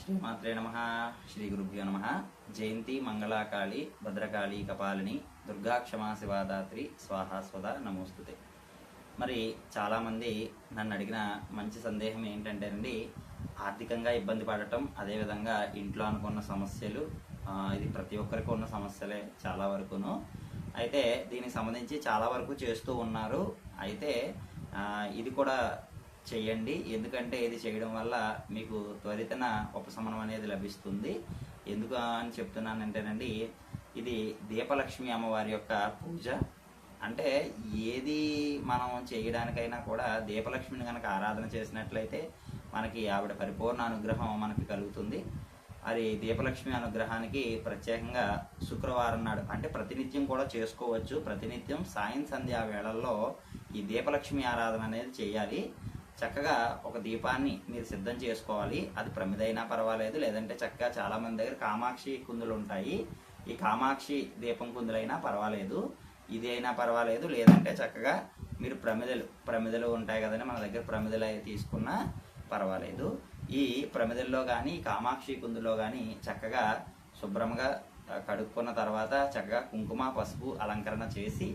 శ్రీమాత్రే నమః. శ్రీ గురుభ్యో నమః. జయంతి మంగళాకాళి భద్రకాళి కపాలిని దుర్గా క్షమా శివాదాత్రి స్వాహాస్వద నమోస్తుతే. మరి చాలామంది నన్ను అడిగిన మంచి సందేహం ఏంటంటేనండి, ఆర్థికంగా ఇబ్బంది పడటం, అదేవిధంగా ఇంట్లో అనుకున్న సమస్యలు, ఇది ప్రతి ఒక్కరికి ఉన్న సమస్యలే చాలా వరకును. అయితే దీనికి సంబంధించి చాలా వరకు చేస్తూ ఉన్నారు. అయితే ఇది కూడా చేయండి, ఎందుకంటే ఇది చేయడం వల్ల మీకు త్వరితన ఉపశమనం అనేది లభిస్తుంది. ఎందుకు అని చెప్తున్నానంటేనండి, ఇది దీపలక్ష్మి అమ్మవారి యొక్క పూజ. అంటే ఏది మనం చేయడానికైనా కూడా దీపలక్ష్మిని కనుక ఆరాధన చేసినట్లయితే మనకి ఆవిడ పరిపూర్ణ అనుగ్రహం మనకి కలుగుతుంది. అది దీపలక్ష్మి అనుగ్రహానికి ప్రత్యేకంగా శుక్రవారం నాడు, అంటే ప్రతినిత్యం కూడా చేసుకోవచ్చు. ప్రతినిత్యం సాయం సంధ్యా వేళల్లో ఈ దీపలక్ష్మి ఆరాధన అనేది చేయాలి. చక్కగా ఒక దీపాన్ని మీరు సిద్ధం చేసుకోవాలి. అది ప్రమిదైనా పర్వాలేదు, లేదంటే చక్కగా చాలా మంది దగ్గర కామాక్షి కుందులు ఉంటాయి. ఈ కామాక్షి దీపం కుందులైనా పర్వాలేదు, ఇది అయినా పర్వాలేదు. లేదంటే చక్కగా మీరు ప్రమిదలు ఉంటాయి కదండి, మన దగ్గర ప్రమిదలు అవి తీసుకున్నా పర్వాలేదు. ఈ ప్రమిదల్లో కానీ కామాక్షి కుందులో కానీ చక్కగా శుభ్రంగా కడుక్కున్న తర్వాత చక్కగా కుంకుమ పసుపు అలంకరణ చేసి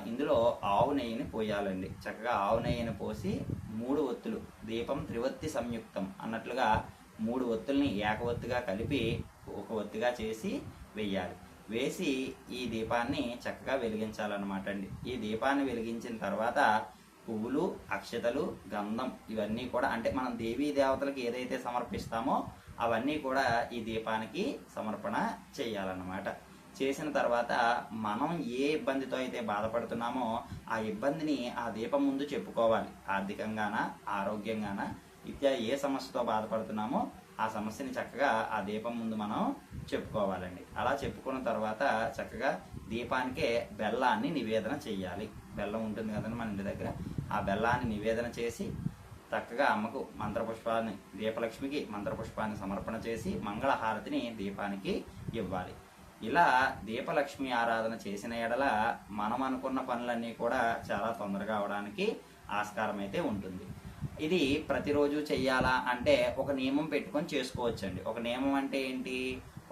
ఇందులో ఆవు నెయ్యిని పోయాలండి. చక్కగా ఆవు నెయ్యిని పోసి 3 ఒత్తులు, దీపం త్రివత్తి సంయుక్తం అన్నట్లుగా 3 ఒత్తుల్ని ఏకవత్తుగా కలిపి ఒక ఒత్తిగా చేసి వెయ్యాలి. వేసి ఈ దీపాన్ని చక్కగా వెలిగించాలన్నమాట అండి. ఈ దీపాన్ని వెలిగించిన తర్వాత పువ్వులు, అక్షతలు, గంధం ఇవన్నీ కూడా, అంటే మనం దేవీ దేవతలకు ఏదైతే సమర్పిస్తామో అవన్నీ కూడా ఈ దీపానికి సమర్పణ చేయాలన్నమాట. చేసిన తర్వాత మనం ఏ ఇబ్బందితో అయితే బాధపడుతున్నామో ఆ ఇబ్బందిని ఆ దీపం ముందు చెప్పుకోవాలి. ఆర్థికంగానా, ఆరోగ్యంగానా, ఇత్యాది ఏ సమస్యతో బాధపడుతున్నామో ఆ సమస్యని చక్కగా ఆ దీపం ముందు మనం చెప్పుకోవాలండి. అలా చెప్పుకున్న తర్వాత చక్కగా దీపానికే బెల్లాన్ని నివేదన చేయాలి. బెల్లం ఉంటుంది కదండి మన ఇంటి దగ్గర, ఆ బెల్లాన్ని నివేదన చేసి చక్కగా అమ్మకు మంత్రపుష్పాన్ని, దీపలక్ష్మికి మంత్రపుష్పాన్ని సమర్పణ చేసి మంగళహారతిని దీపానికి ఇవ్వాలి. ఇలా దీపలక్ష్మి ఆరాధన చేసిన ఎడల మనం అనుకున్న పనులన్నీ కూడా చాలా తొందరగా అవడానికి ఆస్కారం అయితే ఉంటుంది. ఇది ప్రతిరోజు చెయ్యాలా అంటే ఒక నియమం పెట్టుకొని చేసుకోవచ్చండి. ఒక నియమం అంటే ఏంటి,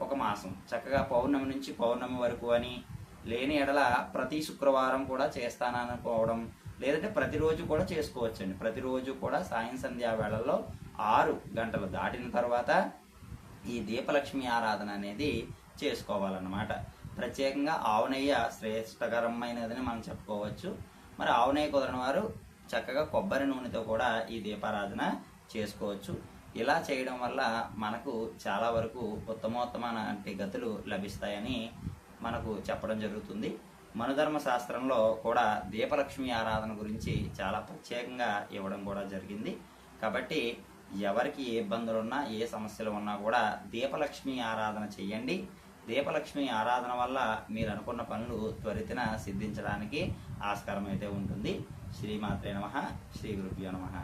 ఒక మాసం చక్కగా పౌర్ణమి నుంచి పౌర్ణమి వరకు అని, లేని ఎడల ప్రతి శుక్రవారం కూడా చేస్తాననుకోవడం, లేదంటే ప్రతిరోజు కూడా చేసుకోవచ్చండి. ప్రతిరోజు కూడా సాయం సంధ్యా వేళల్లో 6 గంటలు దాటిన తర్వాత ఈ దీపలక్ష్మి ఆరాధన అనేది చేసుకోవాలన్నమాట. ప్రత్యేకంగా ఆవు నెయ్యి శ్రేష్టకరమైనదని మనం చెప్పుకోవచ్చు. మరి ఆవు నెయ్యి కుదరని వారు చక్కగా కొబ్బరి నూనెతో కూడా ఈ దీపారాధన చేసుకోవచ్చు. ఇలా చేయడం వల్ల మనకు చాలా వరకు ఉత్తమోత్తమైన గతులు లభిస్తాయని మనకు చెప్పడం జరుగుతుంది. మనుధర్మ శాస్త్రంలో కూడా దీపలక్ష్మి ఆరాధన గురించి చాలా ప్రత్యేకంగా ఇవ్వడం కూడా జరిగింది. కాబట్టి ఎవరికి ఏ ఇబ్బందులు ఉన్నా, ఏ సమస్యలు ఉన్నా కూడా దీపలక్ష్మి ఆరాధన చెయ్యండి. దీపలక్ష్మి ఆరాధన వల్ల మీరు అనుకున్న పనులు త్వరితన సిద్ధించడానికి ఆస్కారం అయితే ఉంటుంది. శ్రీమాత్రే నమః. శ్రీ గురుభ్యో నమః.